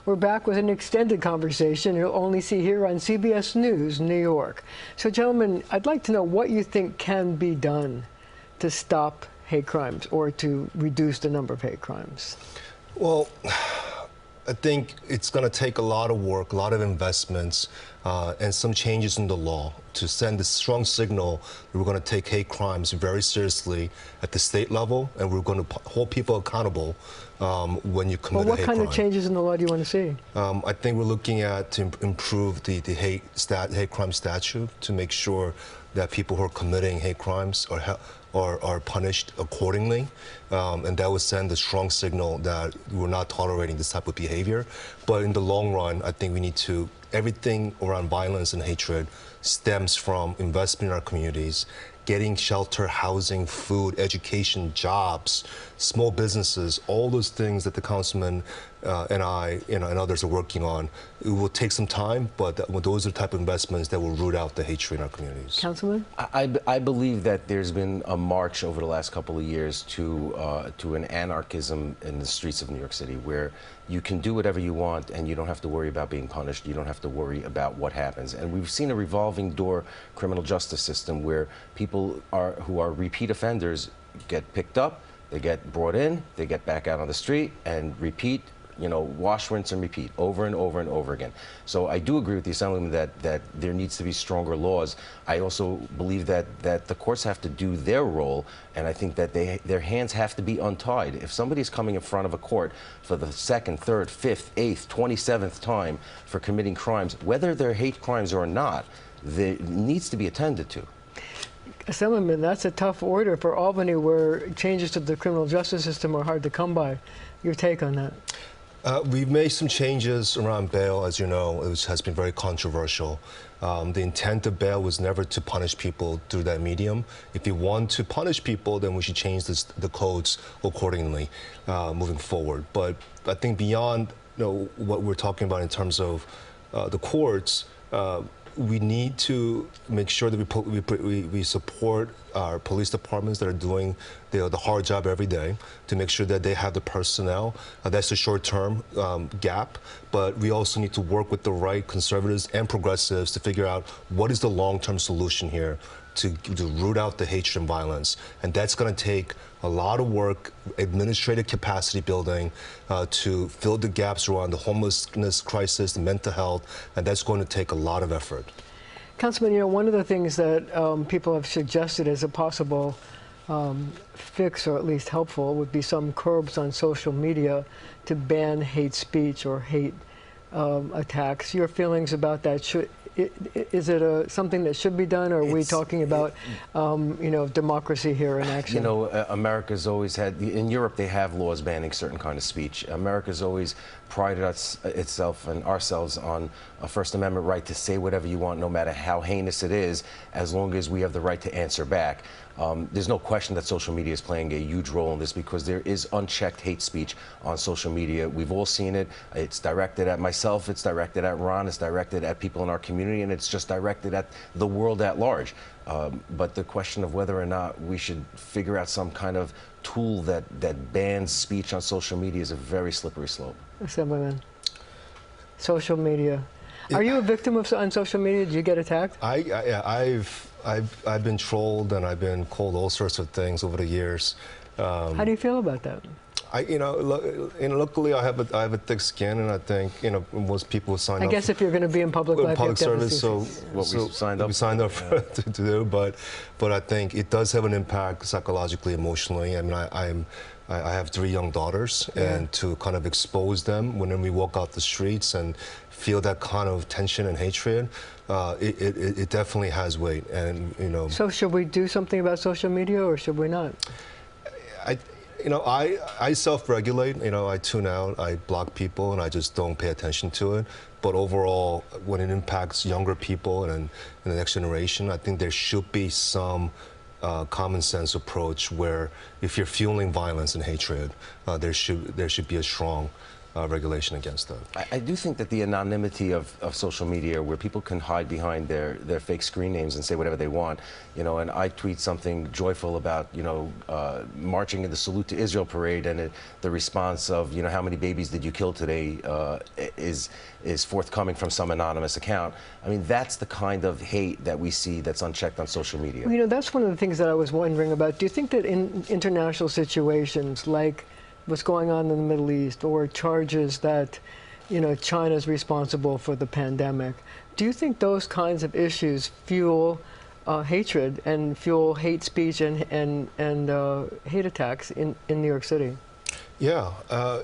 We're back with an extended conversation you'll only see here on CBS News, New York. So, gentlemen, I'd like to know what you think can be done to stop hate crimes or to reduce the number of hate crimes. Well, I think it's going to take a lot of work, a lot of investments, and some changes in the law to send a strong signal that we're going to take hate crimes very seriously at the state level, and we're going to hold people accountable when you commit a hate crime. Well, what kind of changes in the law do you want to see? I think we're looking at to improve the hate crime statute to make sure that people who are committing hate crimes are punished accordingly, and that would send a strong signal that we're not tolerating this type of behavior. But in the long run, I think we need to, everything around violence and hatred stems from investment in our communities, getting shelter, housing, food, education, jobs, small businesses, all those things that the councilman and I and others are working on. It will take some time, but those are the type of investments that will root out the hatred in our communities. Councilman? I believe that there's been a march over the last couple of years to an anarchism in the streets of New York City, where you can do whatever you want and you don't have to worry about being punished. You don't have to worry about what happens. And we've seen a revolving door criminal justice system where people who are repeat offenders get picked up, they get brought in, they get back out on the street and repeat, wash, rinse, and repeat over and over and over again. So I do agree with the Assemblyman that there needs to be stronger laws. I also believe that the courts have to do their role, and I think that their hands have to be untied. If somebody's coming in front of a court for the 2nd, 3rd, 5th, 8th, 27th time for committing crimes, whether they're hate crimes or not, it needs to be attended to. Assemblyman, that's a tough order for Albany, where changes to the criminal justice system are hard to come by. Your take on that? We've made some changes around bail, as you know, which has been very controversial. The intent of bail was never to punish people through that medium. If you want to punish people, then we should change the codes accordingly moving forward. But I think beyond what we're talking about in terms of the courts, we need to make sure that we support our police departments that are doing the hard job every day to make sure that they have the personnel. That's a short-term gap, but we also need to work with the right conservatives and progressives to figure out what is the long-term solution here to root out the hatred and violence. And that's going to take a lot of work, administrative capacity building to fill the gaps around the homelessness crisis, the mental health, and that's going to take a lot of effort. Councilman, one of the things that people have suggested as a possible fix, or at least helpful, would be some curbs on social media to ban hate speech or hate attacks. Your feelings about that? Is it something that should be done, or are we talking about, democracy here in action? America's always had, in Europe they have laws banning certain kind of speech. America's always prided itself and ourselves on a First Amendment right to say whatever you want, no matter how heinous it is, as long as we have the right to answer back. There's no question that social media is playing a huge role in this, because there is unchecked hate speech on social media. We've all seen it. It's directed at myself, it's directed at Ron, it's directed at people in our community, and it's just directed at the world at large. But the question of whether or not we should figure out some kind of tool that bans speech on social media is a very slippery slope. Assemblyman, social media. Are you a victim on social media? Did you get attacked? I've been trolled and I've been called all sorts of things over the years. How do you feel about that? Luckily I have a thick skin, and I think most people sign up. I guess if you're going to be in public life, public service, so we signed up to do. But I think it does have an impact psychologically, emotionally. I mean, I have 3 young daughters, and to kind of expose them when we walk out the streets and feel that kind of tension and hatred, it definitely has weight. And So should we do something about social media, or should we not? I self-regulate. I tune out, I block people, and I just don't pay attention to it. But overall, when it impacts younger people and the next generation, I think there should be some common sense approach where if you're fueling violence and hatred, there should be a strong regulation against that. I do think that the anonymity of social media, where people can hide behind their fake screen names and say whatever they want, and I tweet something joyful about, marching in the Salute to Israel parade, and the response of, how many babies did you kill today, is forthcoming from some anonymous account. I mean, that's the kind of hate that we see that's unchecked on social media. Well, that's one of the things that I was wondering about. Do you think that in international situations like what's going on in the Middle East, or charges that, China is responsible for the pandemic, do you think those kinds of issues fuel hatred and fuel hate speech and hate attacks in New York City? Yeah, I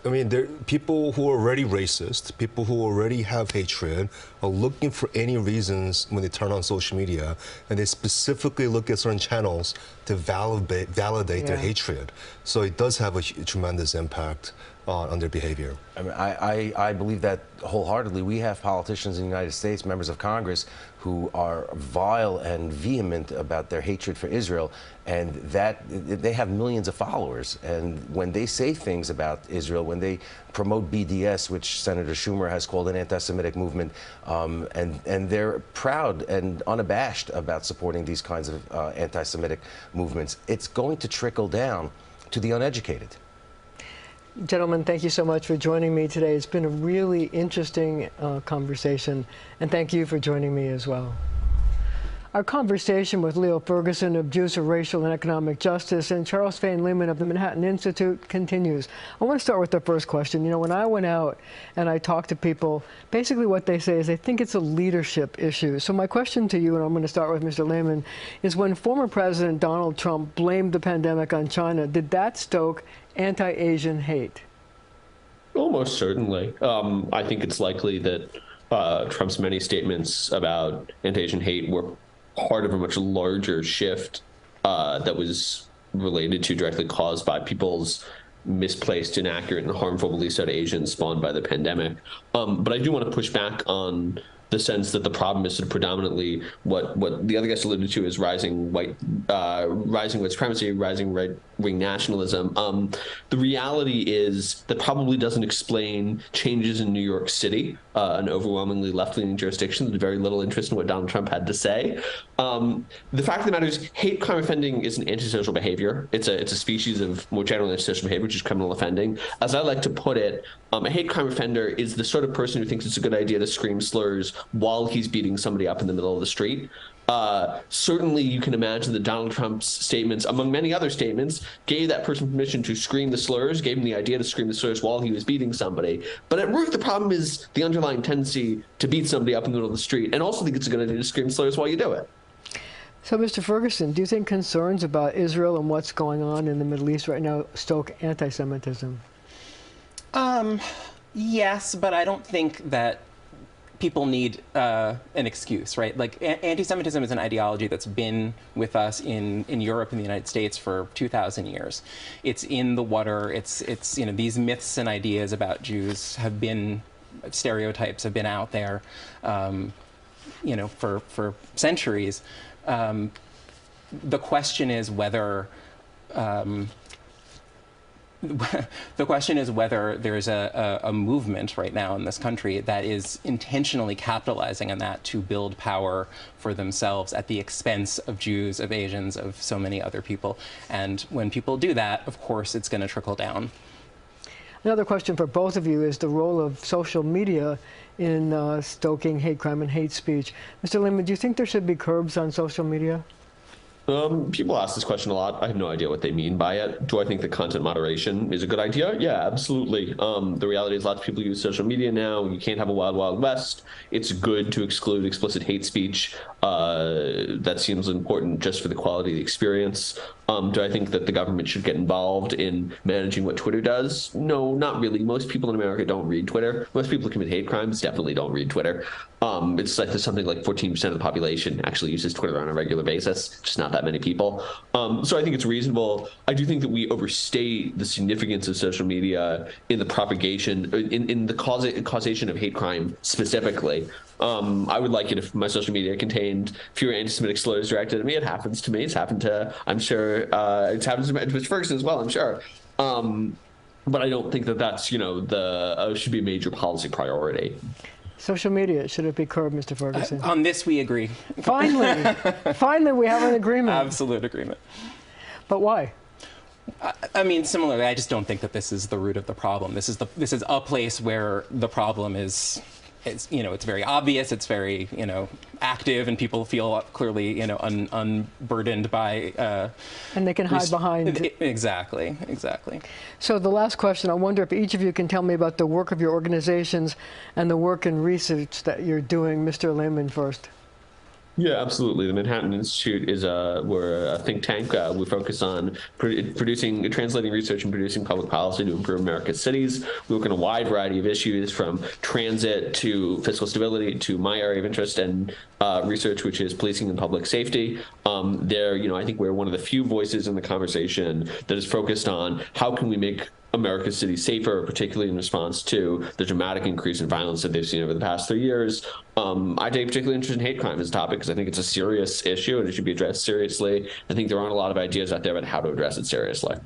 mean, there people who are already racist, people who already have hatred, are looking for any reasons when they turn on social media, and they specifically look at certain channels to validate their hatred. So it does have a tremendous impact on their behavior. I mean, I believe that wholeheartedly. We have politicians in the United States, members of Congress, who are vile and vehement about their hatred for Israel, and that they have millions of followers. And when they say things about Israel, when they promote BDS, which Senator Schumer has called an anti-Semitic movement, and they're proud and unabashed about supporting these kinds of anti-Semitic movements, it's going to trickle down to the uneducated. Gentlemen, thank you so much for joining me today. It's been a really interesting conversation, and thank you for joining me as well. Our conversation with Leo Ferguson of Jews for Racial and Economic Justice and Charles Fain Lehman of the Manhattan Institute continues. I want to start with the first question. When I went out and I talked to people, basically what they say is they think it's a leadership issue. So my question to you, and I'm going to start with Mr. Lehman, is when former President Donald Trump blamed the pandemic on China, did that stoke anti-Asian hate? Almost certainly. I think it's likely that Trump's many statements about anti-Asian hate were part of a much larger shift that was related to, directly caused by people's misplaced, inaccurate, and harmful beliefs about Asians spawned by the pandemic. But I do want to push back on the sense that the problem is sort of predominantly what the other guys alluded to is rising white supremacy, rising right-wing nationalism. The reality is that probably doesn't explain changes in New York City, an overwhelmingly left-leaning jurisdiction with very little interest in what Donald Trump had to say. The fact of the matter is, hate crime offending is an antisocial behavior. It's a species of more general antisocial behavior, which is criminal offending. As I like to put it, a hate crime offender is the sort of person who thinks it's a good idea to scream slurs while he's beating somebody up in the middle of the street. Certainly, you can imagine that Donald Trump's statements, among many other statements, gave that person permission to scream the slurs, gave him the idea to scream the slurs while he was beating somebody. But at root, the problem is the underlying tendency to beat somebody up in the middle of the street, and also think it's a good idea to scream slurs while you do it. So, Mr. Ferguson, do you think concerns about Israel and what's going on in the Middle East right now stoke anti-Semitism? Yes, but I don't think that people need an excuse, right? Like, anti-Semitism is an ideology that's been with us in Europe and the United States for 2,000 years. It's in the water. It's these myths and ideas about Jews have been, stereotypes have been out there, for centuries. The question is whether there's a movement right now in this country that is intentionally capitalizing on that to build power for themselves at the expense of Jews, of Asians, of so many other people. And when people do that, of course, it's going to trickle down. Another question for both of you is the role of social media in stoking hate crime and hate speech. Mr. Lehman, do you think there should be curbs on social media? People ask this question a lot. I have no idea what they mean by it. Do I think that content moderation is a good idea? Yeah, absolutely. The reality is lots of people use social media now. You can't have a wild, wild west. It's good to exclude explicit hate speech. That seems important just for the quality of the experience. Do I think that the government should get involved in managing what Twitter does? No, not really. Most people in America don't read Twitter. Most people who commit hate crimes definitely don't read Twitter. It's like there's something like 14% of the population actually uses Twitter on a regular basis, just not that many people. So I think it's reasonable. I do think that we overstate the significance of social media in the propagation, in the causation of hate crime specifically. I would like it if my social media contained fewer anti-Semitic slurs directed at me. It happens to me. It's happened to, I'm sure, it's happened to Mr. Ferguson as well, I'm sure. but I don't think that that's, should be a major policy priority. Social media, should it be curbed, Mr. Ferguson? On this, we agree. Finally, finally, we have an agreement. Absolute agreement. But why? I mean, similarly, I just don't think that this is the root of the problem. This is a place where the problem is, it's very obvious, it's very, active, and people feel clearly, unburdened by. And they can hide behind. Exactly. So the last question, I wonder if each of you can tell me about the work of your organizations and the work and research that you're doing. Mr. Lehman first. Yeah, absolutely. The Manhattan Institute we're a think tank. We focus on translating research and producing public policy to improve America's cities. We look at a wide variety of issues, from transit to fiscal stability to my area of interest and research, which is policing and public safety. I think we're one of the few voices in the conversation that is focused on how can we make America's cities safer, particularly in response to the dramatic increase in violence that they've seen over the past 3 years. I take particular interest in hate crime as a topic because I think it's a serious issue and it should be addressed seriously. I think there aren't a lot of ideas out there about how to address it seriously.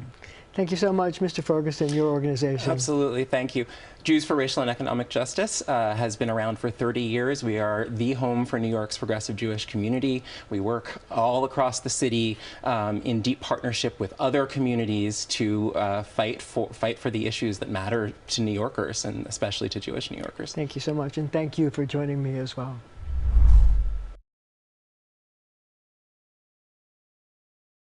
Thank you so much, Mr. Ferguson, your organization. Absolutely, thank you. Jews for Racial and Economic Justice has been around for 30 years. We are the home for New York's progressive Jewish community. We work all across the city in deep partnership with other communities to fight for the issues that matter to New Yorkers, and especially to Jewish New Yorkers. Thank you so much, and thank you for joining me as well.